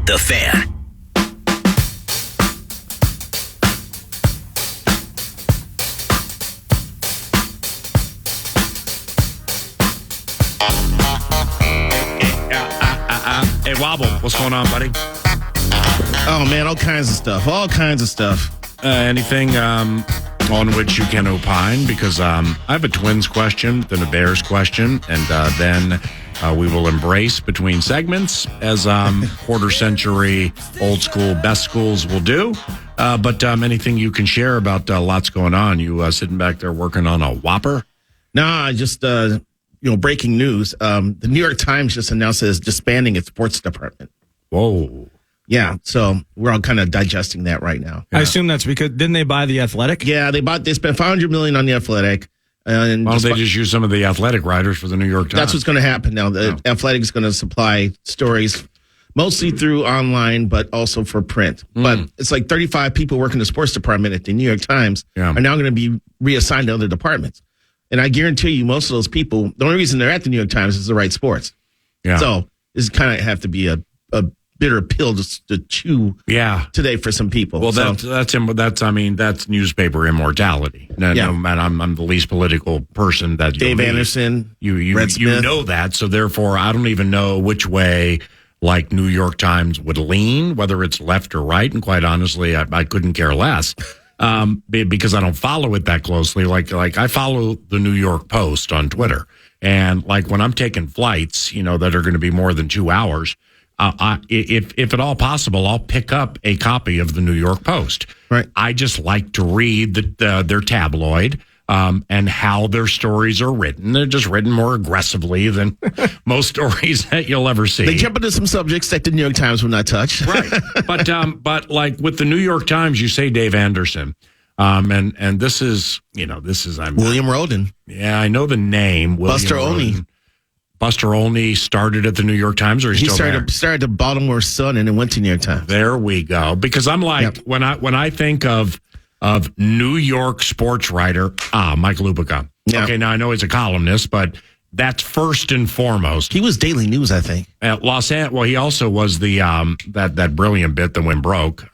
The Fan. Hey, Wobble, what's going on, buddy? Oh, man, all kinds of stuff. Anything on which you can opine? Because I have a Twins question, then a Bears question, and then we will embrace between segments as quarter century old school best schools will do. But anything you can share about lots going on? You sitting back there working on a Whopper? Nah, just breaking news. The New York Times just announced it's disbanding its sports department. Whoa. Yeah, so we're all kind of digesting that right now. Yeah. I assume that's because, didn't they buy The Athletic? Yeah, they spent $500 million on The Athletic. And why don't they just use some of the Athletic writers for the New York Times? That's what's going to happen now. The Athletic is going to supply stories mostly through online, but also for print. But it's like 35 people working the sports department at the New York Times are now going to be reassigned to other departments. And I guarantee you, most of those people, the only reason they're at the New York Times is to write sports. Yeah. So this kind of have to be a bitter pill to chew today for some people. Well, that's newspaper immortality. No, man, I'm the least political person that Dave Anderson, you know that. So therefore, I don't even know which way like New York Times would lean, whether it's left or right. And quite honestly, I couldn't care less. Because I don't follow it that closely. Like I follow the New York Post on Twitter, and like when I'm taking flights, that are going to be more than 2 hours, if at all possible, I'll pick up a copy of the New York Post. Right. I just like to read their tabloid. And how their stories are written. They're just written more aggressively than most stories that you'll ever see. They jump into some subjects that the New York Times will not touch. Right. But like with the New York Times, you say Dave Anderson. And this is William Roden. Yeah, I know the name. Buster Olney. Buster Olney started at the New York Times, or he started at Baltimore Sun and then went to New York Times. There we go. Because I'm like, when I think of New York sports writer, Michael Grady. Yeah. Okay, now I know he's a columnist, but that's first and foremost. He was Daily News, I think. At Los Angeles. Well, he also was the that brilliant bit that went broke.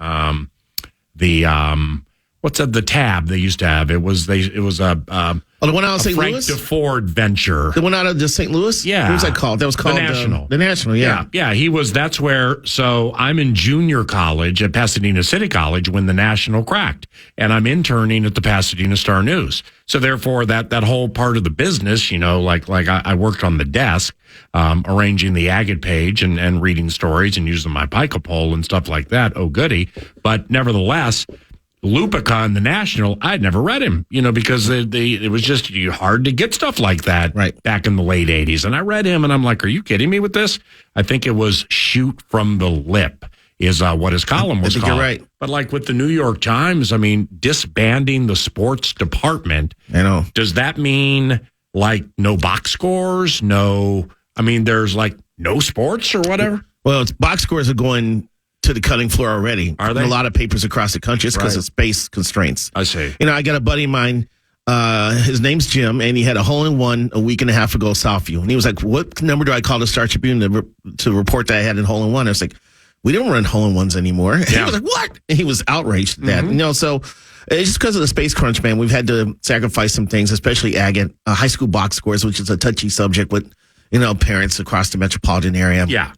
The tab they used to have? It was a the one out of St. Frank Louis? DeFord venture. The one out of the St. Louis? Yeah. What was that called? That was called The National. The National, yeah. Yeah, he was. That's where. So I'm in junior college at Pasadena City College when the National cracked, and I'm interning at the Pasadena Star News. So therefore, that whole part of the business, like I worked on the desk, arranging the agate page and reading stories and using my pica pole and stuff like that. Oh, goody. But nevertheless, Lupica in the National, I'd never read him, because it was just hard to get stuff like that back in the late 80s. And I read him, and I'm like, are you kidding me with this? I think it was Shoot from the Lip is what his column was called. You're right. But like with the New York Times, disbanding the sports department. I know. Does that mean like no box scores? No, there's like no sports or whatever? Well, box scores are going to the cutting floor already. Are they? In a lot of papers across the country. It's because of space constraints. I see. I got a buddy of mine, his name's Jim, and he had a hole-in-one a week and a half ago at Southview. And he was like, what number do I call the Star Tribune to report that I had a hole-in-one? I was like, we don't run hole-in-ones anymore. Yeah. He was like, what? And he was outraged at that. So it's just because of the space crunch, man. We've had to sacrifice some things, especially agate, high school box scores, which is a touchy subject with, parents across the metropolitan area. Yeah.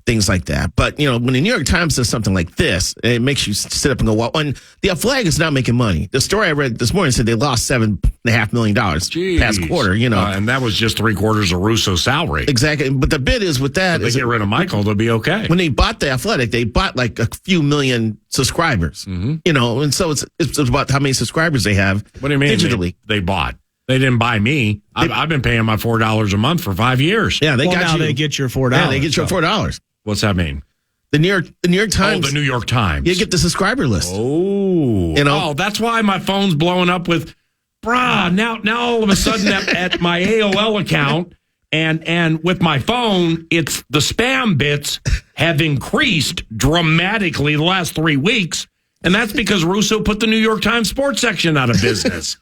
Things like that. But, when the New York Times does something like this, it makes you sit up and go, well, and the Athletic is not making money. The story I read this morning said they lost $7.5 million past quarter, and that was just 3/4 of Russo's salary. Exactly. But the bit is with that. If they get rid of Michael, they'll be okay. When they bought the Athletic, they bought like a few million subscribers, and so it's about how many subscribers they have. What do you mean? Digitally. They bought. They didn't buy me. I've been paying my $4 a month for 5 years. Yeah, they got you. They get your $4. Yeah, they get your $4. What's that mean? The New York Times. Oh, the New York Times. You get the subscriber list. Oh. Oh, that's why my phone's blowing up with, now all of a sudden at my AOL account and with my phone, it's the spam bits have increased dramatically the last 3 weeks. And that's because Russo put the New York Times sports section out of business.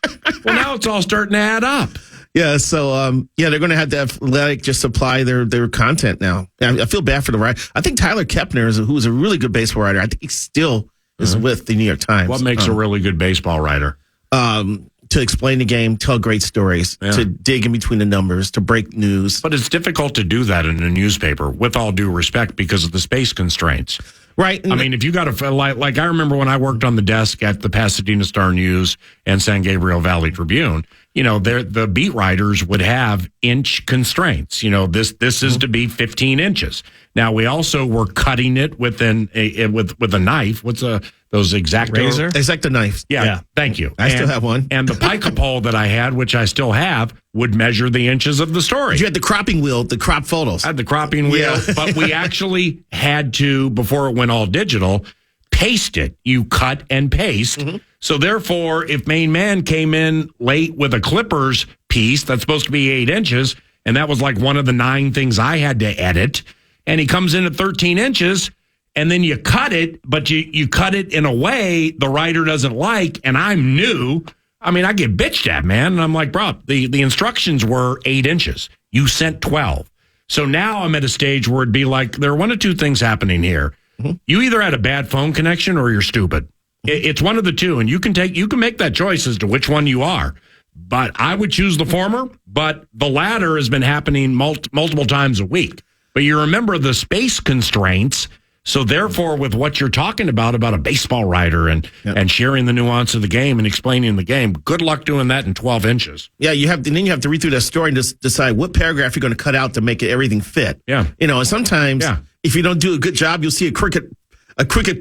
Well, now it's all starting to add up. Yeah, so they're going to have the Athletic just supply their content now. I feel bad for the writer. I think Tyler Kepner, who's a really good baseball writer, I think he still is with the New York Times. What makes a really good baseball writer? To explain the game, tell great stories, to dig in between the numbers, to break news. But it's difficult to do that in a newspaper, with all due respect, because of the space constraints. Right. I mean, if you got to, like I remember when I worked on the desk at the Pasadena Star News and San Gabriel Valley Tribune, the beat writers would have inch constraints. This is to be 15 inches. Now, we also were cutting it with a knife. What's those X-Acto? Razor? X-Acto knife. Yeah. Thank you. I still have one. And the pica pole that I had, which I still have, would measure the inches of the story. You had the cropping wheel, the crop photos. I had the cropping wheel, but we actually had to, before it went all digital, paste it. You cut and paste. Mm-hmm. So therefore, if Main Man came in late with a Clippers piece that's supposed to be 8 inches, and that was like one of the 9 things I had to edit, and he comes in at 13 inches, and then you cut it, but you cut it in a way the writer doesn't like, and I'm new. I mean, I get bitched at, man. And I'm like, bro, the instructions were 8 inches. You sent 12. So now I'm at a stage where it'd be like, there are one of two things happening here. Mm-hmm. You either had a bad phone connection or you're stupid. It's one of the two. And you can make that choice as to which one you are. But I would choose the former, but the latter has been happening multiple times a week. But you remember the space constraints. So therefore, with what you're talking about a baseball writer and sharing the nuance of the game and explaining the game, good luck doing that in 12 inches. Yeah, then you have to read through that story and just decide what paragraph you're going to cut out to make everything fit. Yeah. And sometimes if you don't do a good job, you'll see a crooked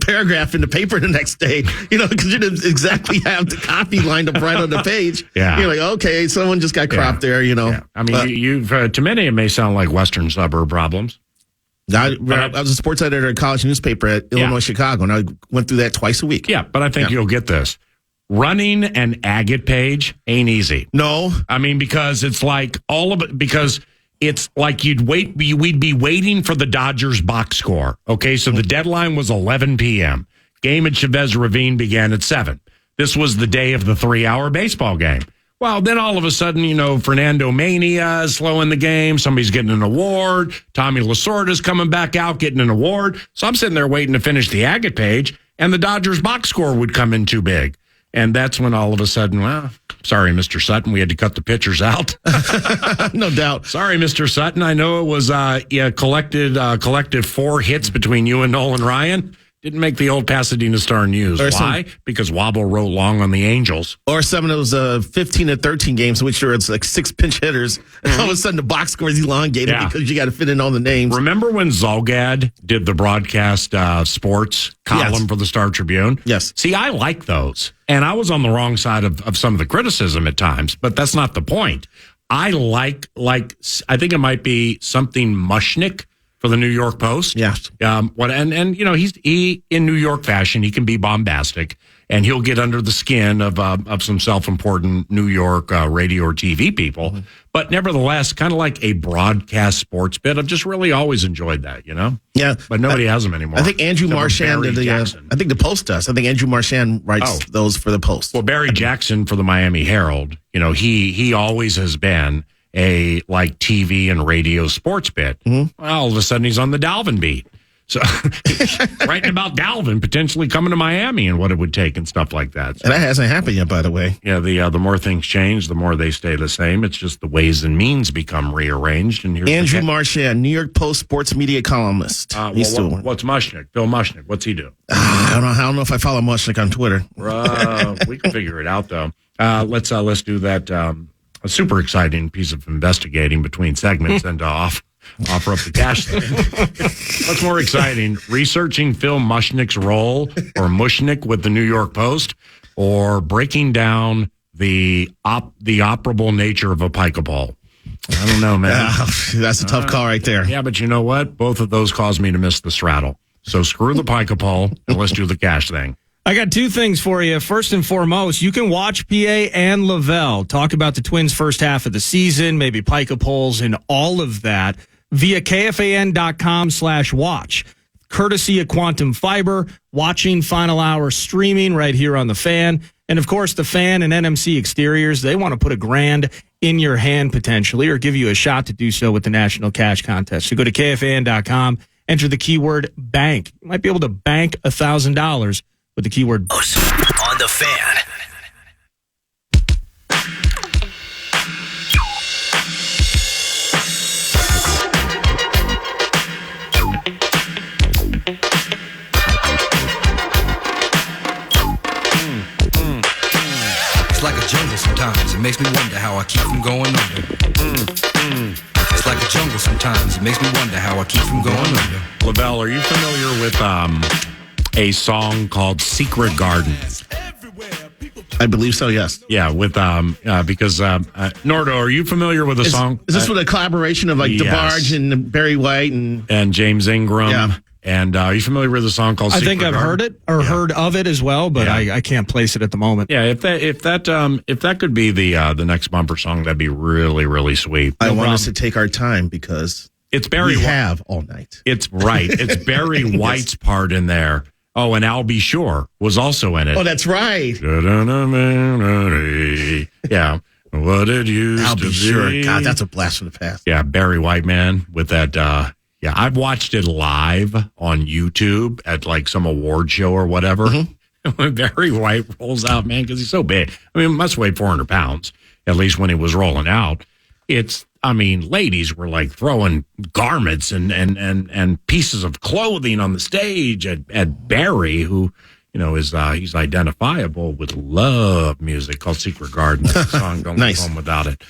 paragraph in the paper the next day, because you didn't exactly have the copy lined up right on the page. Yeah. You're like, okay, someone just got cropped there, Yeah. I mean, to many, it may sound like Western suburb problems. I was a sports editor at a college newspaper at Illinois, Chicago, and I went through that twice a week. Yeah, but I think you'll get this. Running an agate page ain't easy. No. I mean, because it's like because it's like we'd be waiting for the Dodgers box score. Okay, so the deadline was 11 p.m. Game at Chavez Ravine began at 7. This was the day of the 3-hour baseball game. Well, then all of a sudden, Fernando Mania is slowing the game. Somebody's getting an award. Tommy Lasorda's coming back out getting an award. So I'm sitting there waiting to finish the agate page, and the Dodgers box score would come in too big. And that's when all of a sudden, sorry, Mr. Sutton, we had to cut the pitchers out. No doubt. Sorry, Mr. Sutton. I know it was collected 4 hits between you and Nolan Ryan. Didn't make the old Pasadena Star News. Why? Because Wobble wrote long on the Angels. Or some of those 15 to 13 games in which there was like 6 pinch hitters. And all of a sudden the box score is elongated because you got to fit in all the names. Remember when Zolgad did the broadcast sports column for the Star Tribune? Yes. See, I like those. And I was on the wrong side of some of the criticism at times, but that's not the point. I I think it might be something Mushnick for the New York Post. Yes. He in New York fashion, he can be bombastic, and he'll get under the skin of some self-important New York radio or TV people. Mm-hmm. But nevertheless, kind of like a broadcast sports bit. I've just really always enjoyed that, Yeah. But nobody has them anymore. I think Andrew Marchand did I think the Post does. I think Andrew Marchand writes those for the Post. Well, Barry Jackson for the Miami Herald, he always has been a TV and radio sports bit. Mm-hmm. Well, all of a sudden he's on the Dalvin beat. So writing about Dalvin potentially coming to Miami and what it would take and stuff like that. So, and that hasn't happened yet, by the way. Yeah, the more things change, the more they stay the same. It's just the ways and means become rearranged. And here's Andrew Marchand, New York Post sports media columnist. What's Mushnick? Bill Mushnick. What's he do? I don't know if I follow Mushnick on Twitter. We can figure it out though. Let's do that. A super exciting piece of investigating between segments and offer up the cash thing. What's more exciting, researching Phil Mushnick's role or Mushnick with the New York Post, or breaking down the operable nature of a pica pole? I don't know, man. That's a tough call right there. Yeah, but you know what? Both of those caused me to miss the straddle. So screw the pica pole and let's do the cash thing. I got 2 things for you. First and foremost, you can watch PA and Lavelle talk about the Twins' first half of the season, maybe pica poles and all of that via KFAN.com/watch. Courtesy of Quantum Fiber, watching Final Hour streaming right here on the Fan. And of course, the Fan and NMC Exteriors, they want to put a grand in your hand potentially, or give you a shot to do so with the National Cash Contest. So go to KFAN.com, enter the keyword bank. You might be able to bank $1,000 with the keyword on the Fan. It's like a jungle sometimes. It makes me wonder how I keep from going under. It's like a jungle sometimes. It makes me wonder how I keep from going under. Lavelle, are you familiar with a song called Secret Garden? I believe so, yes. Yeah, with because Nordo, are you familiar with the song? Is this with a collaboration of like yes. DeBarge and Barry White and James Ingram? Yeah. And are you familiar with the song called I Secret think I've Garden? heard it or heard of it as well, but Yeah. I can't place it at the moment. Yeah, if that could be the next bumper song, that'd be really, really sweet. I want us to take our time because It's Barry we White. have all night. It's right. It's Barry White's part in there. Oh, and Al B. Shore was also in it. Oh, that's right. Yeah. What it used I'll to be be. sure. God, that's a blast from the past. Yeah, Barry White, man, with that. Yeah, I've watched it live on YouTube at like some award show or whatever. When Barry White rolls out, man, because he's so big. I mean, he must weigh 400 pounds, at least when he was rolling out. Ladies were like throwing garments and pieces of clothing on the stage at Barry, who, is he's identifiable with love music called Secret Garden. That's the song. Don't Nice. go home without it.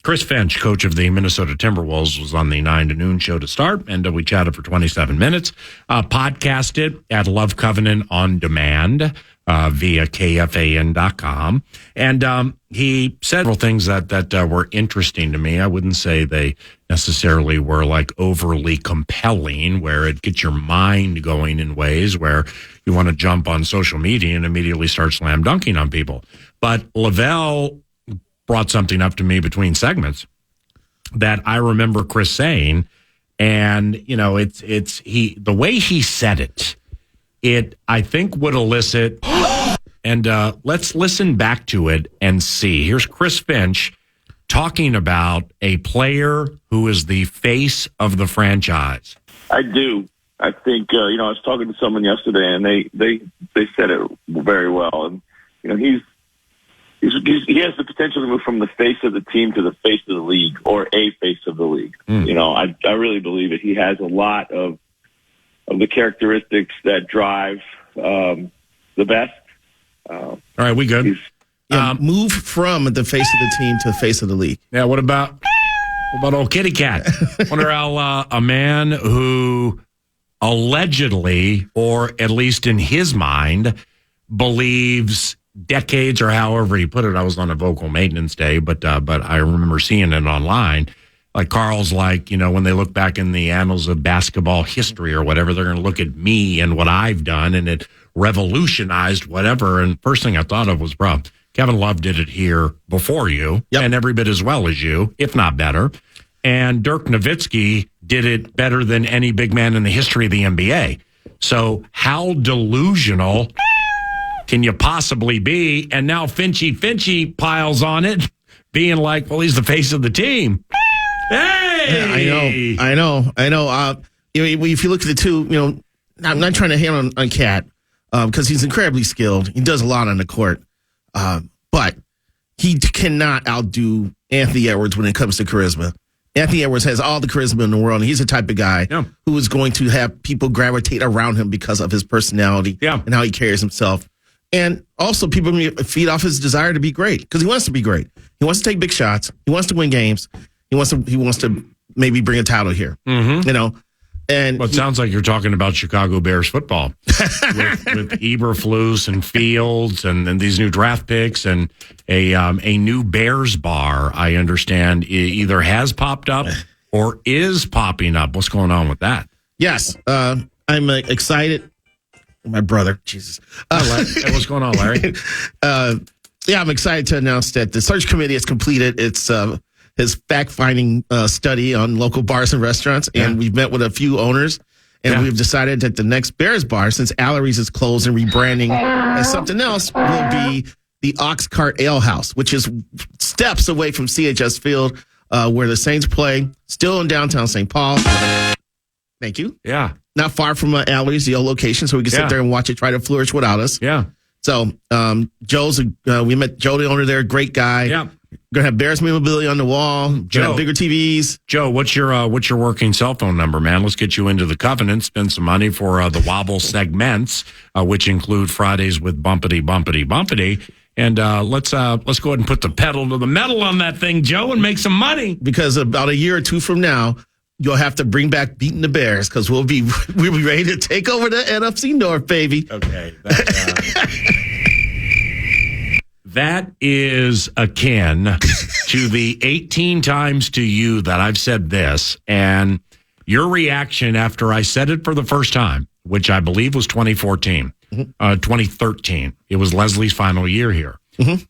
Chris Finch, coach of the Minnesota Timberwolves, was on the 9 to noon show to start, and we chatted for 27 minutes. Podcasted at Love Covenant on Demand via KFAN.com. And he said several things that were interesting to me. I wouldn't say they necessarily were like overly compelling, where it gets your mind going in ways where you want to jump on social media and immediately start slam dunking on people. But Lavelle brought something up to me between segments that I remember Chris saying, and the way he said it I think would elicit and let's listen back to it and see. Here's Chris Finch talking about a player who is the face of the franchise. I do. I think I was talking to someone yesterday, and they said it very well. And he has the potential to move from the face of the team to the face of the league, or a face of the league. I really believe it. He has a lot of the characteristics that drive the best. All right, we good? Move from the face of the team to the face of the league. Yeah, what about old kitty cat? Wonder how a man who allegedly, or at least in his mind, believes decades, or however he put it. I was on a vocal maintenance day, but I remember seeing it online. Like Carl's like, when they look back in the annals of basketball history or whatever, they're going to look at me and what I've done, and it revolutionized whatever. And first thing I thought of was, bro, Kevin Love did it here before you, and every bit as well as you, if not better. And Dirk Nowitzki did it better than any big man in the history of the NBA. So how delusional can you possibly be? And now Finchy piles on it, being like, well, he's the face of the team. Hey! Yeah, I know. If you look at the two, I'm not trying to hate on Cat because he's incredibly skilled. He does a lot on the court. But he cannot outdo Anthony Edwards when it comes to charisma. Anthony Edwards has all the charisma in the world, and he's the type of guy who is going to have people gravitate around him because of his personality and how he carries himself. And also, people feed off his desire to be great, because he wants to be great. He wants to take big shots. He wants to win games. He wants to maybe bring a title here. Mm-hmm. And well, it sounds like you're talking about Chicago Bears football with Eberflus and Fields and these new draft picks and a new Bears bar. I understand either has popped up or is popping up. What's going on with that? Yes, I'm excited. My brother, Jesus. Hey, what's going on, Larry? I'm excited to announce that the search committee has completed its his fact-finding study on local bars and restaurants, and we've met with a few owners, and we've decided that the next Bears bar, since Allery's is closed and rebranding as something else, will be the Ox Cart Ale House, which is steps away from CHS Field, where the Saints play, still in downtown St. Paul. Thank you. Yeah. Not far from Allerdy's, the old location, so we can sit there and watch it try to flourish without us. Yeah. So we met Joe, the owner there, great guy. Yeah. Gonna have Bears memorabilia on the wall. Gonna have bigger TVs. Joe, what's your working cell phone number, man? Let's get you into the covenant. Spend some money for the Wobble segments, which include Fridays with Bumpity Bumpity Bumpity. And let's go ahead and put the pedal to the metal on that thing, Joe, and make some money. Because about a year or two from now, you'll have to bring back beating the Bears because we'll be ready to take over the NFC North, baby. Okay. That is akin to the 18 times to you that I've said this, and your reaction after I said it for the first time, which I believe was 2014, 2013. It was Leslie's final year here.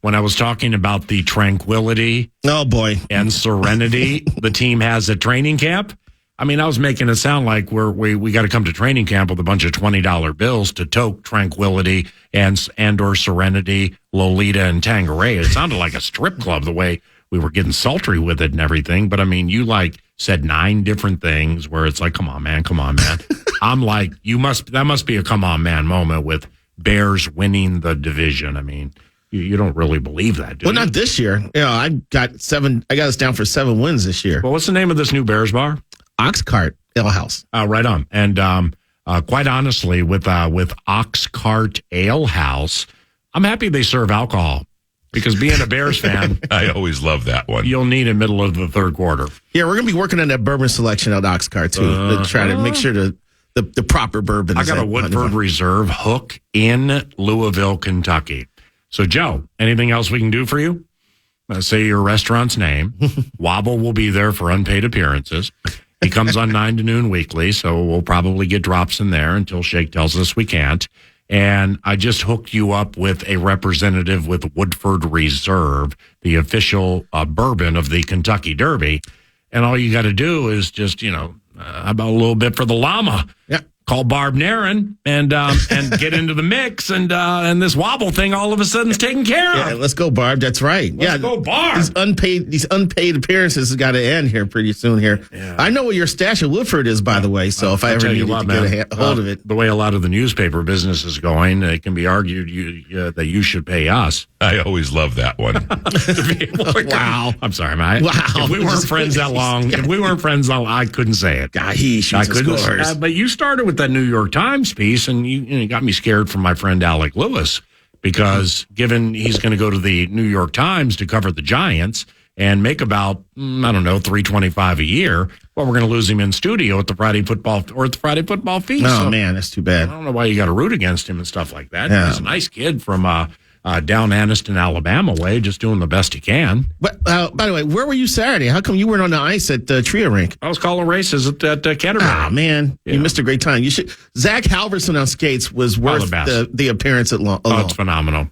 When I was talking about the tranquility and serenity the team has at training camp. I mean, I was making it sound like we got to come to training camp with a bunch of $20 bills to toke tranquility and or serenity, Lolita and Tanqueray. It sounded like a strip club the way we were getting sultry with it and everything. But I mean, you said 9 different things where it's like, come on, man. I'm like, that must be a come on, man moment with Bears winning the division. I mean, you don't really believe that, do you? Well, not this year. I got us down for 7 wins this year. Well, what's the name of this new Bears bar? Ox Cart Ale House. Right on. And quite honestly, with Ox Cart Ale House, I'm happy they serve alcohol because being a Bears fan, I always love that one. You'll need it middle of the third quarter. Yeah, we're going to be working on that bourbon selection at Ox Cart, too, to try to make sure the proper bourbon is I got a Woodford Reserve Hook in Louisville, Kentucky. So, Joe, anything else we can do for you? Say your restaurant's name. Wobble will be there for unpaid appearances. He comes on 9 to noon weekly, so we'll probably get drops in there until Shake tells us we can't. And I just hooked you up with a representative with Woodford Reserve, the official bourbon of the Kentucky Derby. And all you got to do is just, about a little bit for the llama. Yeah. Call Barb Naren and get into the mix, and this Wobble thing all of a sudden is taken care of. Yeah, let's go, Barb. That's right. Let's go, Barb. These unpaid appearances has got to end here pretty soon. Here, yeah. I know what your stash of Woodford is, by the way. So if I ever needed to get a hold of it, the way a lot of the newspaper business is going, it can be argued that you should pay us. I always love that one. Wow. I'm sorry, man. Wow. If we weren't friends that long, I couldn't say it. God, he shoots the scores. But you started with that New York Times piece, and you got me scared from my friend Alec Lewis, because given he's going to go to the New York Times to cover the Giants and make about, $325 a year, well, we're going to lose him in studio at the Friday football feast. Oh, man, that's too bad. I don't know why you got to root against him and stuff like that. Yeah. He's a nice kid from down Anniston, Alabama way, just doing the best he can. But by the way, where were you Saturday? How come you weren't on the ice at the Trio Rink? I was calling races at Canterbury. Ah, man, you missed a great time. You should. Zach Halverson on skates was worth the appearance alone. Oh, it's phenomenal.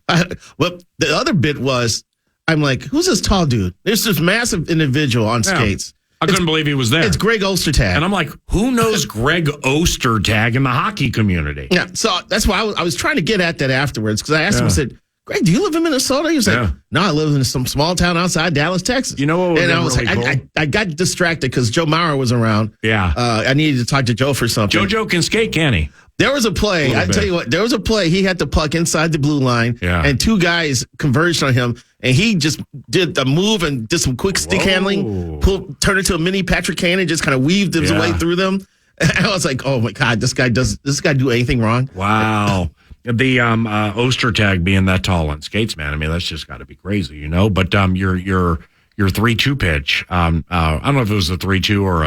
Well, the other bit was, I'm like, who's this tall dude? There's this massive individual on skates. I couldn't believe he was there. It's Greg Ostertag. And I'm like, who knows Greg Ostertag in the hockey community? Yeah, so that's why I was trying to get at that afterwards, because I asked him, I said, Greg, do you live in Minnesota? He was like, no, I live in some small town outside Dallas, Texas. You know what? And I was really like, cool? I got distracted because Joe Maurer was around. Yeah. I needed to talk to Joe for something. JoJo can skate, can he? There was a play. I tell you what, there was a play. He had the puck inside the blue line, and 2 guys converged on him, and he just did the move and did some quick stick handling, turned into a mini Patrick Kane and just kind of weaved his way through them. And I was like, oh my God, this guy do anything wrong? Wow. The Ostertag being that tall on skates, man. I mean, that's just got to be crazy, But your 3-2 pitch. I don't know if it was a 3-2 or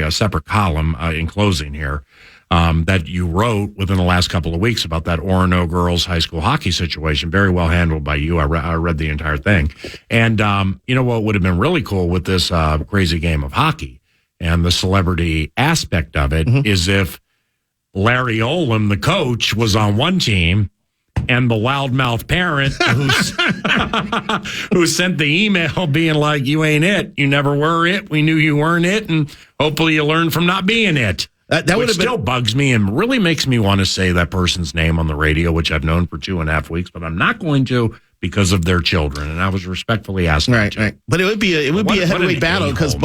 a separate column in closing here that you wrote within the last couple of weeks about that Orono girls high school hockey situation. Very well handled by you. I read the entire thing, and what would have been really cool with this crazy game of hockey and the celebrity aspect of it is if Larry Olam, the coach, was on one team, and the loudmouth parent who sent the email being like, you ain't it. You never were it. We knew you weren't it, and hopefully you learn from not being it. That would still bugs me and really makes me want to say that person's name on the radio, which I've known for 2.5 weeks, but I'm not going to because of their children. And I was respectfully asking. Right. But it would be a heavyweight battle because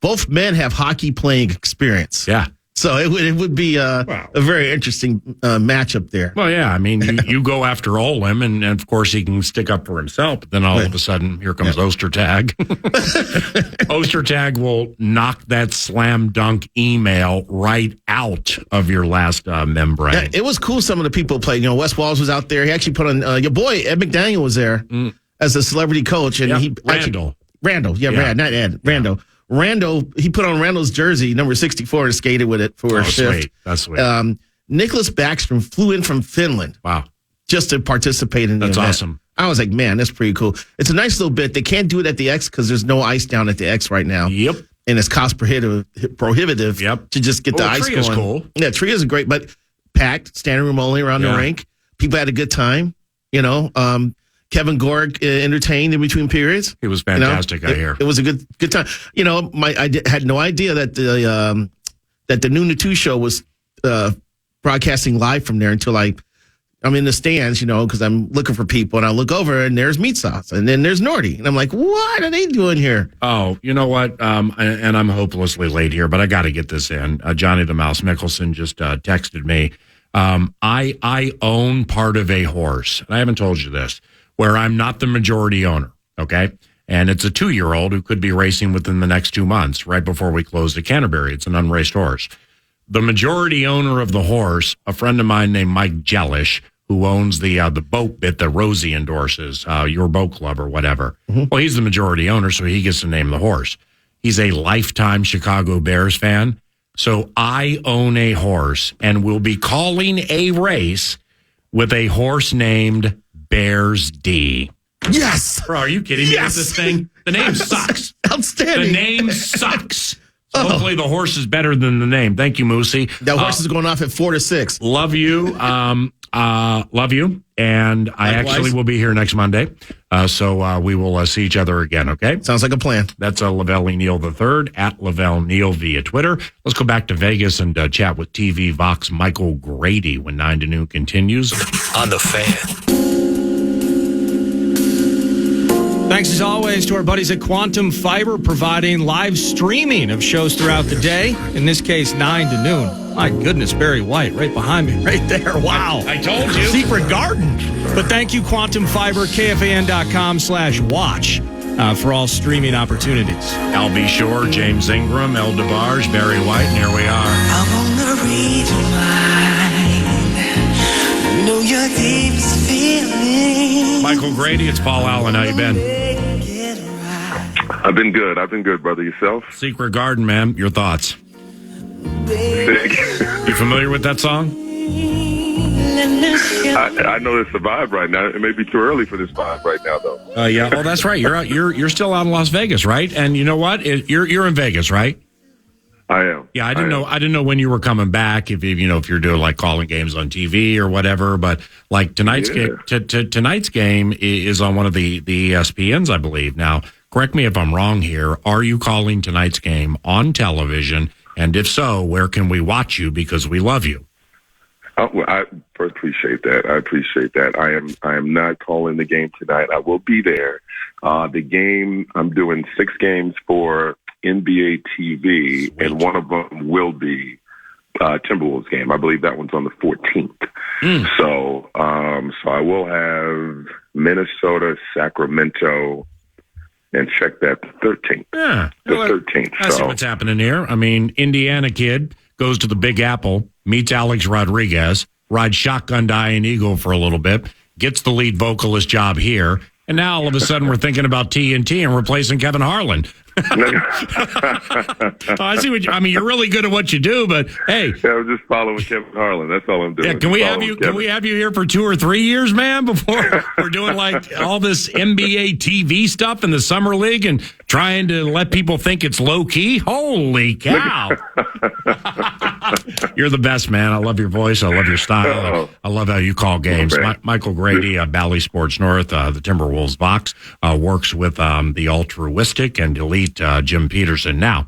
both men have hockey playing experience. Yeah. So it would be a very interesting matchup there. Well, yeah. I mean, you go after Olim, and of course he can stick up for himself. But then all of a sudden, here comes Ostertag. Ostertag will knock that slam dunk email right out of your last membrane. Yeah, it was cool. Some of the people played. Wes Walls was out there. He actually put on your boy Ed McDaniel was there as a celebrity coach, and Randall. Not Ed. Randall. Rando, he put on Randall's jersey, number 64, and skated with it for a shift. Sweet. That's sweet. Nicholas Backstrom flew in from Finland. Wow. Just to participate in the event. That's awesome. I was like, man, that's pretty cool. It's a nice little bit. They can't do it at the X because there's no ice down at the X right now. Yep. And it's cost prohibitive to just get the ice going. Tria's cool. Yeah, Tria's great, but packed, standing room only around the rink. People had a good time, Kevin Gorg entertained in between periods. It was fantastic. I hear it was a good time. I had no idea that the Noon to 2 show was broadcasting live from there until I'm in the stands, because I'm looking for people, and I look over and there's Meat Sauce, and then there's Nordy, and I'm like, what are they doing here? Oh, you know what? And I'm hopelessly late here, but I got to get this in. Johnny the Mouse Mickelson just texted me. I own part of a horse, and I haven't told you this, where I'm not the majority owner, okay? And it's a 2-year-old who could be racing within the next 2 months, right before we close at Canterbury. It's an unraced horse. The majority owner of the horse, a friend of mine named Mike Jellish, who owns the boat bit that Rosie endorses, Your Boat Club or whatever. Mm-hmm. Well, he's the majority owner, so he gets to name the horse. He's a lifetime Chicago Bears fan. So I own a horse and will be calling a race with a horse named Bears D. Yes. Bro, are you kidding me with this thing? The name sucks. Outstanding. The name sucks. So hopefully the horse is better than the name. Thank you, Moosey. That horse is going off at 4-6. Love you. Love you. And I actually will be here next Monday. So we will see each other again, okay? Sounds like a plan. That's Lavelle Neal III at Lavelle Neal via Twitter. Let's go back to Vegas and chat with TV Vox Michael Grady when 9 to noon continues. On the Fan. Thanks as always to our buddies at Quantum Fiber providing live streaming of shows throughout the day. In this case, 9 to noon. My goodness, Barry White right behind me, right there. Wow. I told you. Secret garden. But thank you, Quantum Fiber, KFAN.com/watch for all streaming opportunities. Albie Shore, James Ingram, El DeBarge, Barry White, and here we are. I wanna read your mind. Know your deepest feelings. Michael Grady, it's Paul Allen. How you been? I've been good, brother. Yourself? Secret Garden, man. Your thoughts? You familiar with that song? I know it's a vibe right now. It may be too early for this vibe right now, though. Yeah. Oh, that's right. You're out. You're still out in Las Vegas, right? And you know what? You're in Vegas, right? I am. Yeah, I didn't know when you were coming back. If you're doing like calling games on TV or whatever, but like tonight's game, tonight's game is on one of the ESPNs, I believe. Now, correct me if I'm wrong here. Are you calling tonight's game on television? And if so, where can we watch you? Because we love you. I first appreciate that. I am not calling the game tonight. I will be there. The game, I'm doing 6 games for NBA TV, Sweet. and one of them will be Timberwolves game. I believe that one's on the 14th. So I will have Minnesota, Sacramento, and check that the 13th. Yeah, the 13th. I see what's happening here. I mean, Indiana kid goes to the Big Apple, meets Alex Rodriguez, rides shotgun to Iron Eagle for a little bit, gets the lead vocalist job here, and now all of a sudden we're thinking about TNT and replacing Kevin Harlan. I see what you're really good at what you do, but hey, I'm just following Kevin Harlan. That's all I'm doing. Yeah, can we have you here for 2 or 3 years, man, before we're doing like all this NBA TV stuff in the summer league and trying to let people think it's low key? Holy cow! You're the best, man. I love your voice. I love your style. I love how you call games. Michael Grady, Bally Sports North, the Timberwolves Vox, works with the altruistic and leads elite Jim Peterson. Now,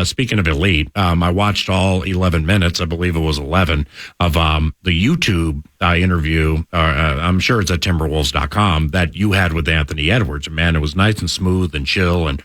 speaking of elite, I watched all 11 minutes, I believe it was 11, of the YouTube interview. I'm sure it's at Timberwolves.com that you had with Anthony Edwards. Man, it was nice and smooth and chill. And,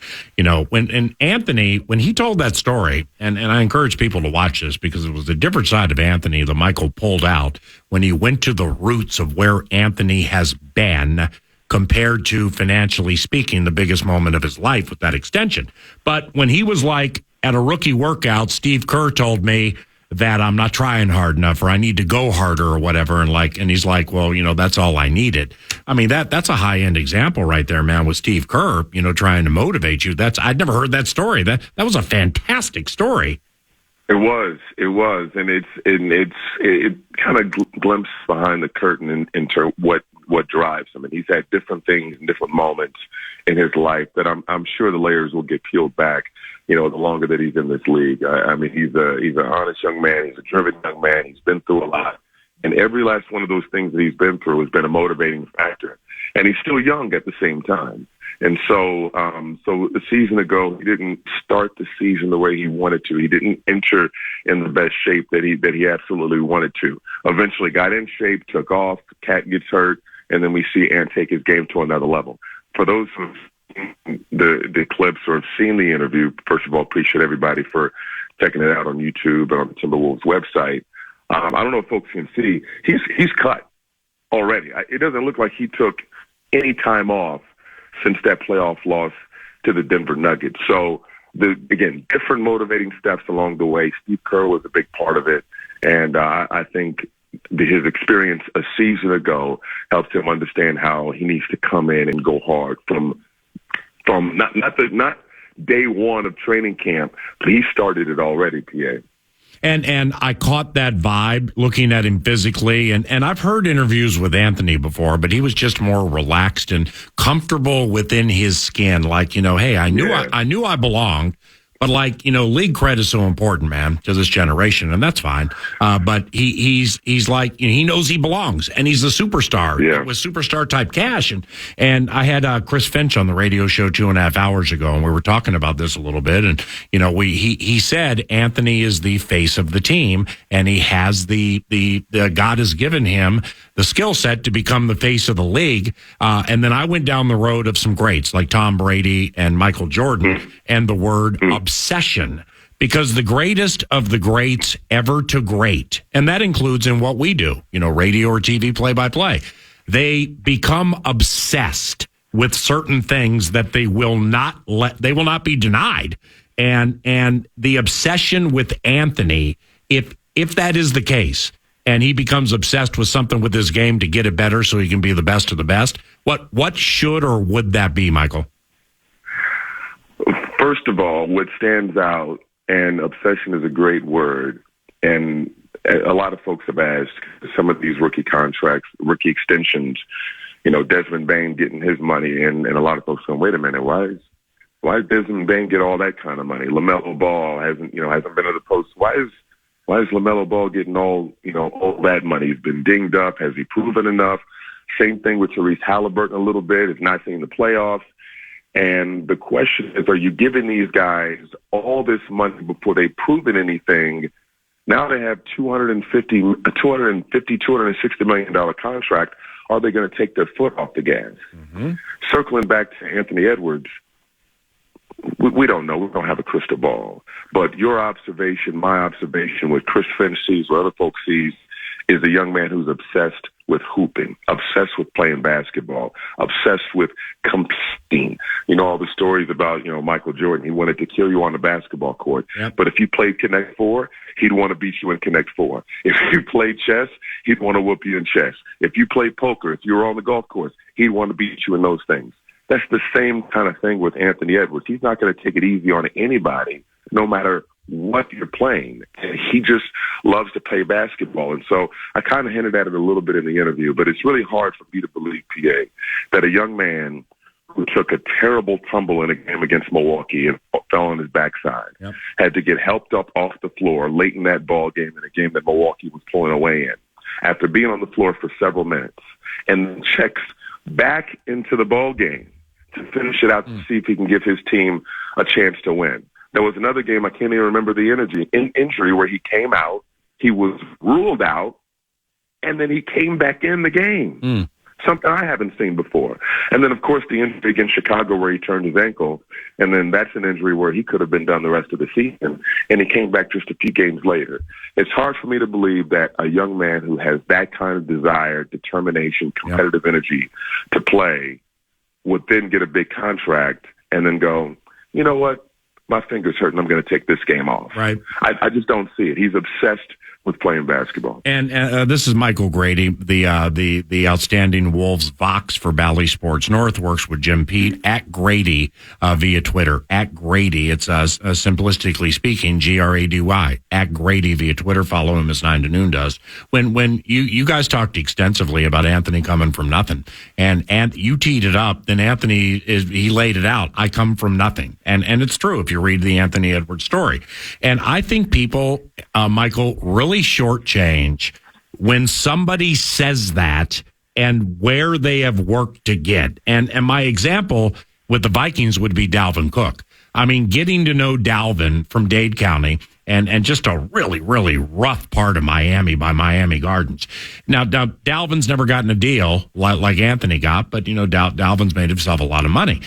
when Anthony, when he told that story, and I encourage people to watch this because it was a different side of Anthony that Michael pulled out when he went to the roots of where Anthony has been compared to, financially speaking, the biggest moment of his life with that extension. But when he was like at a rookie workout, Steve Kerr told me that I'm not trying hard enough or I need to go harder or whatever. And he's like, well, that's all I needed. I mean, that's a high end example right there, man, with Steve Kerr, trying to motivate you. I'd never heard that story. That was a fantastic story. It was, and it kind of glimpses behind the curtain into what drives him. And he's had different things and different moments in his life that I'm sure the layers will get peeled back, the longer that he's in this league. I mean, he's an honest young man. He's a driven young man. He's been through a lot. And every last one of those things that he's been through has been a motivating factor. And he's still young at the same time. And so a season ago, he didn't start the season the way he wanted to. He didn't enter in the best shape that he absolutely wanted to. Eventually got in shape, took off, Cat gets hurt, and then we see Ant take his game to another level. For those who've seen the clips or have seen the interview, first of all, appreciate everybody for checking it out on YouTube and on the Timberwolves website. I don't know if folks can see, he's cut already. It doesn't look like he took any time off since that playoff loss to the Denver Nuggets. So, again, different motivating steps along the way. Steve Kerr was a big part of it, and I think his experience a season ago helped him understand how he needs to come in and go hard from not day one of training camp, but he started it already, PA. And I caught that vibe looking at him physically. And I've heard interviews with Anthony before, but he was just more relaxed and comfortable within his skin. Like, hey, I knew I belonged. But league cred is so important, man, to this generation, and that's fine. But he's like, he knows he belongs, and he's a superstar with superstar type cash. And I had Chris Finch on the radio show 2.5 hours ago, and we were talking about this a little bit. And he said Anthony is the face of the team, and he has the God has given him the skill set to become the face of the league. And then I went down the road of some greats like Tom Brady and Michael Jordan, and the word obsession, because the greatest of the greats ever to great, and that includes in what we do, radio or TV play-by-play, they become obsessed with certain things that they will not be denied. And the obsession with Anthony, if that is the case, and he becomes obsessed with something with his game to get it better so he can be the best of the best, what should or would that be, Michael? First of all, what stands out, and obsession is a great word, and a lot of folks have asked some of these rookie contracts, rookie extensions, Desmond Bain getting his money, and a lot of folks going, wait a minute, why does Desmond Bain get all that kind of money? LaMelo Ball hasn't been to the post. Why is LaMelo Ball getting all that money? He's been dinged up. Has he proven enough? Same thing with Therese Halliburton a little bit. Is not seeing the playoffs. And the question is, are you giving these guys all this money before they've proven anything? Now they have $260 million contract. Are they going to take their foot off the gas? Mm-hmm. Circling back to Anthony Edwards, we don't know. We don't have a crystal ball. But your observation, my observation, what Chris Finch sees, what other folks sees, is a young man who's obsessed with hooping, obsessed with playing basketball, obsessed with competing. All the stories about, Michael Jordan, he wanted to kill you on the basketball court. Yep. But if you played Connect Four, he'd want to beat you in Connect Four. If you played chess, he'd want to whoop you in chess. If you played poker, if you were on the golf course, he'd want to beat you in those things. That's the same kind of thing with Anthony Edwards. He's not going to take it easy on anybody, no matter what you're playing. He just loves to play basketball. And so I kind of hinted at it a little bit in the interview, but it's really hard for me to believe, PA, that a young man who took a terrible tumble in a game against Milwaukee and fell on his backside, had to get helped up off the floor late in that ball game, in a game that Milwaukee was pulling away in, after being on the floor for several minutes, and checks back into the ball game to finish it out to see if he can give his team a chance to win. There was another game, I can't even remember the injury, where he came out, he was ruled out, and then he came back in the game. Something I haven't seen before. And then, of course, the injury against Chicago where he turned his ankle, and then that's an injury where he could have been done the rest of the season, and he came back just a few games later. It's hard for me to believe that a young man who has that kind of desire, determination, competitive energy to play would then get a big contract and then go, you know what, my finger's hurting, I'm going to take this game off. Right. I just don't see it. He's obsessed with playing basketball. And this is Michael Grady, the outstanding Wolves Vox for Bally Sports North, works with Jim Pete at Grady via Twitter. At Grady, it's simplistically speaking, Grady, at Grady via Twitter. Follow him as 9 to Noon does. When you guys talked extensively about Anthony coming from nothing, and you teed it up, then Anthony he laid it out. I come from nothing, and it's true if you read the Anthony Edwards story. And I think people, Michael, really shortchange when somebody says that and where they have worked to get. And my example with the Vikings would be Dalvin Cook. I mean, getting to know Dalvin from Dade County and just a really, really rough part of Miami by Miami Gardens. Now Dalvin's never gotten a deal like Anthony got, but, Dalvin's made himself a lot of money.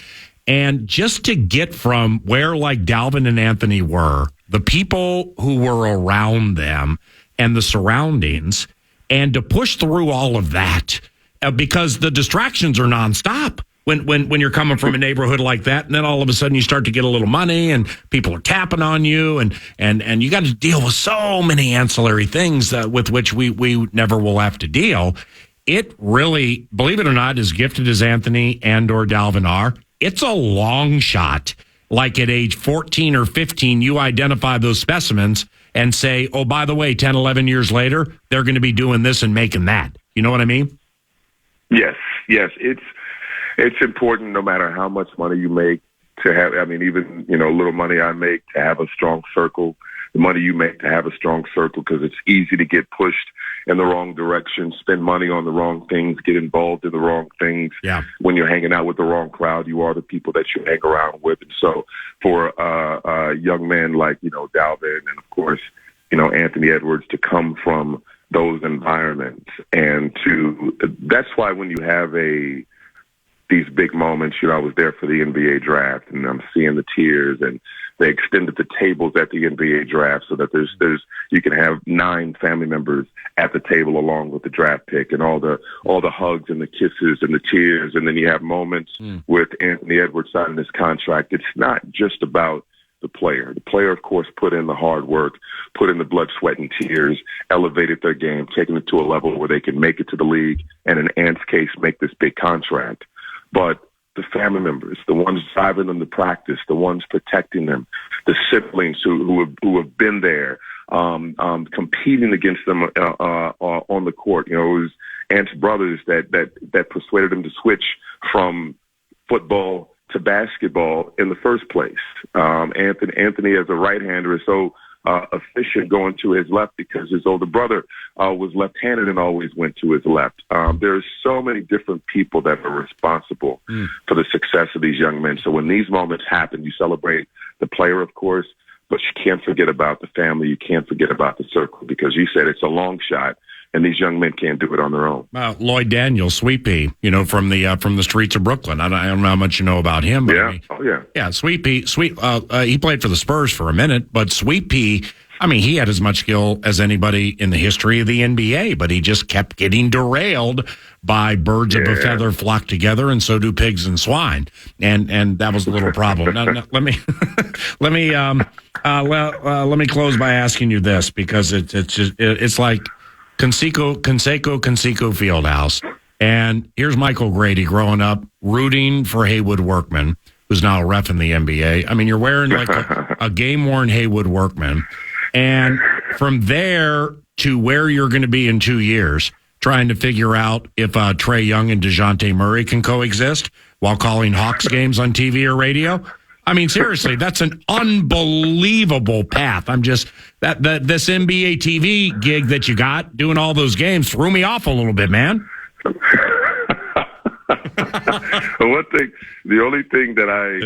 And just to get from where like Dalvin and Anthony were, the people who were around them and the surroundings, and to push through all of that, because the distractions are nonstop when you're coming from a neighborhood like that, and then all of a sudden you start to get a little money, and people are tapping on you, and you got to deal with so many ancillary things with which we never will have to deal. It really, believe it or not, as gifted as Anthony and or Dalvin are, it's a long shot. Like at age 14 or 15, you identify those specimens and say, oh, by the way, 10, 11 years later, they're going to be doing this and making that. You know what I mean? Yes. It's important no matter how much money you make to have, even, little money I make, to have a strong circle, the money you make to have a strong circle, because it's easy to get pushed in the wrong direction, spend money on the wrong things, get involved in the wrong things. Yeah. When you're hanging out with the wrong crowd, you are the people that you hang around with. And so for a young man like, Dalvin and, of course, Anthony Edwards to come from those environments that's why when you have these big moments, I was there for the NBA draft, and I'm seeing the tears, and they extended the tables at the NBA draft so that you can have 9 family members at the table along with the draft pick, and all the hugs and the kisses and the tears, and then you have moments with Anthony Edwards signing his contract. It's not just about the player. The player, of course, put in the hard work, put in the blood, sweat, and tears, elevated their game, taking it to a level where they can make it to the league, and in Ant's case, make this big contract. But the family members, the ones driving them to practice, the ones protecting them, the siblings who have been there, competing against them on the court. It was Ant's brothers that persuaded him to switch from football to basketball in the first place. Anthony as a right-hander is so efficient going to his left because his older brother was left-handed and always went to his left. There's so many different people that are responsible for the success of these young men. So when these moments happen, you celebrate the player, of course, but you can't forget about the family. You can't forget about the circle, because you said it's a long shot, and these young men can't do it on their own. Lloyd Daniels, Sweet Pea, from the streets of Brooklyn. I don't know how much you know about him. But yeah, Sweet Pea. He played for the Spurs for a minute, but Sweet Pea, he had as much skill as anybody in the history of the NBA, but he just kept getting derailed by birds of a feather flock together, and so do pigs and swine, and that was a little problem. Now, let me close by asking you this, because it's like Conseco Fieldhouse. And here's Michael Grady growing up, rooting for Haywood Workman, who's now a ref in the NBA. You're wearing like a game-worn Haywood Workman. And from there to where you're going to be in 2 years, trying to figure out if Trae Young and DeJounte Murray can coexist while calling Hawks games on TV or radio. Seriously, that's an unbelievable path. This NBA TV gig that you got doing all those games threw me off a little bit, man. The only thing that I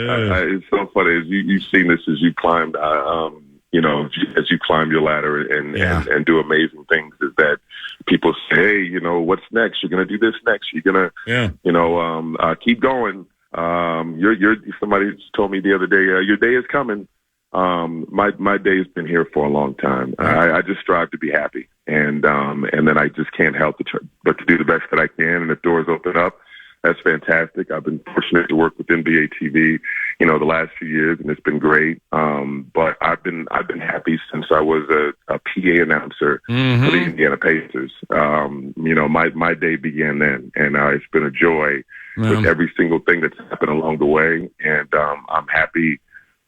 it's so funny is you've seen this as you climbed, as you climb your ladder and do amazing things, is that people say, hey, what's next? You're going to do this next. You're going to, keep going. Somebody told me the other day, your day is coming. My day has been here for a long time. I just strive to be happy, and then I just can't help but to do the best that I can. And if doors open up, that's fantastic. I've been fortunate to work with NBA TV, the last few years, and it's been great. But I've been happy since I was a PA announcer for the Indiana Pacers. My day began then, and it's been a joy with every single thing that's happened along the way. And I'm happy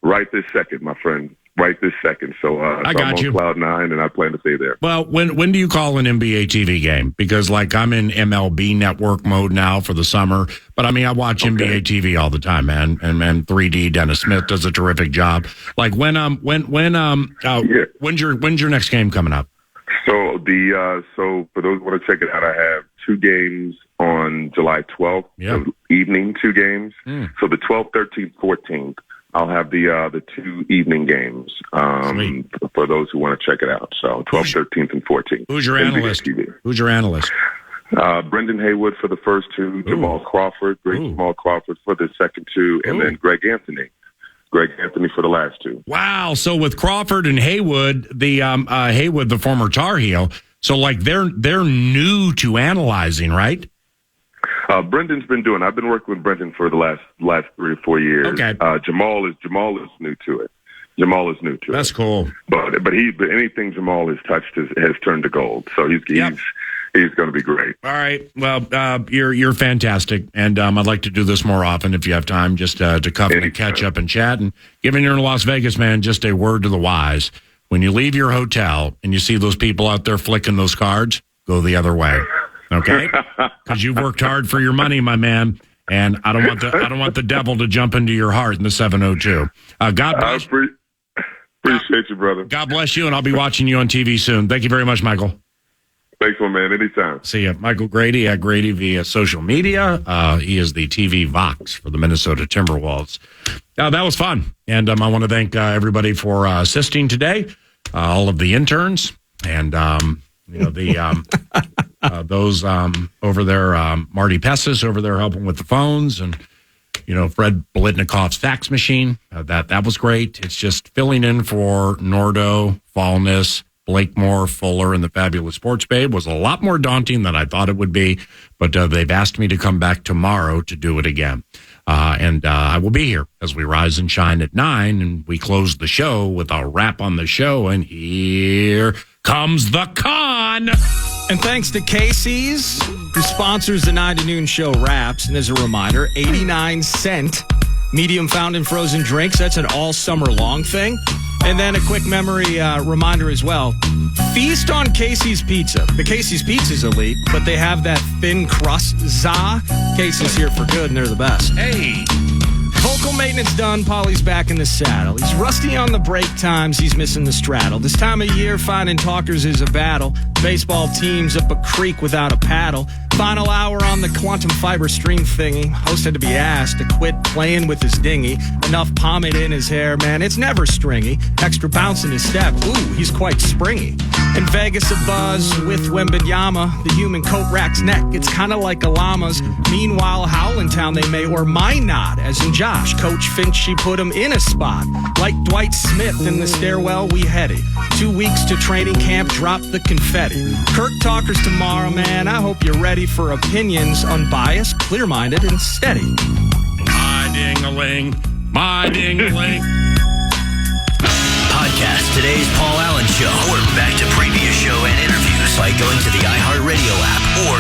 right this second, my friend. Right this second. So, I got I'm on cloud nine, and I plan to stay there. Well, when do you call an NBA TV game? Because, I'm in MLB network mode now for the summer. But, I watch NBA TV all the time, man. And 3D, Dennis Smith does a terrific job. When's your next game coming up? So, so for those who want to check it out, I have 2 games on July 12th. Yep. So evening 2 games. So the 12th, 13th, 14th. I'll have the 2 evening games for those who want to check it out. So 12th, 13th, and 14th. Who's your analyst? Who's your analyst? Brendan Haywood for the first 2, Jamal Crawford, Jamal Crawford for the second 2, and then Greg Anthony for the last 2. Wow! So with Crawford and Haywood, Haywood, the former Tar Heel, so they're new to analyzing, right? Brendan's been doing. I've been working with Brendan for the last 3 or 4 years. Okay. Jamal is new to it. That's cool. But anything Jamal has touched has turned to gold. So he's going to be great. All right. Well, you're fantastic, and I'd like to do this more often if you have time, just to cover and catch up and chat. And given you're in Las Vegas, man, just a word to the wise: when you leave your hotel and you see those people out there flicking those cards, go the other way. Okay, because you've worked hard for your money, my man, and I don't want the devil to jump into your heart in the 702. God bless. Appreciate you, brother. God bless you, and I'll be watching you on TV soon. Thank you very much, Michael. Thanks, my man. Anytime. See you, Michael Grady at Grady via social media. He is the TV Vox for the Minnesota Timberwolves. That was fun, and I want to thank everybody for assisting today. All of the interns and. Those over there, Marty Pessis over there helping with the phones, and Fred Bolitnikov's fax machine. That was great. It's just filling in for Nordo, Fallness, Blakemore, Fuller, and the Fabulous Sports Babe was a lot more daunting than I thought it would be, but they've asked me to come back tomorrow to do it again. And I will be here as we rise and shine at 9, and we close the show with a wrap on the show, and here comes the con. And thanks to Casey's, who sponsors the 9 to noon show wraps. And as a reminder, 89-cent medium fountain frozen drinks. That's an all summer long thing. And then a quick memory reminder as well. Feast on Casey's Pizza. The Casey's Pizza's elite, but they have that thin crust za. Casey's here for good, and they're the best. Hey. Vocal maintenance done, Polly's back in the saddle. He's rusty on the break times, he's missing the straddle. This time of year, finding talkers is a battle. Baseball teams up a creek without a paddle. Final hour on the quantum fiber stream thingy. Host had to be asked to quit playing with his dinghy. Enough pomade in his hair, man, it's never stringy. Extra bounce in his step, ooh, he's quite springy. In Vegas, a buzz with Wembanyama. The human coat rack's neck, it's kind of like a llama's. Meanwhile, Howland Town, they may or might not. As in Josh, Coach thinks she put him in a spot. Like Dwight Smith in the stairwell, we headed. 2 weeks to training camp, drop the confetti. Kirk Talkers tomorrow, man. I hope you're ready for opinions, unbiased, clear-minded, and steady. My ding-a-ling, my ding-a-ling. Podcast today's Paul Allen Show, or back to previous show and interviews by going to the iHeartRadio app.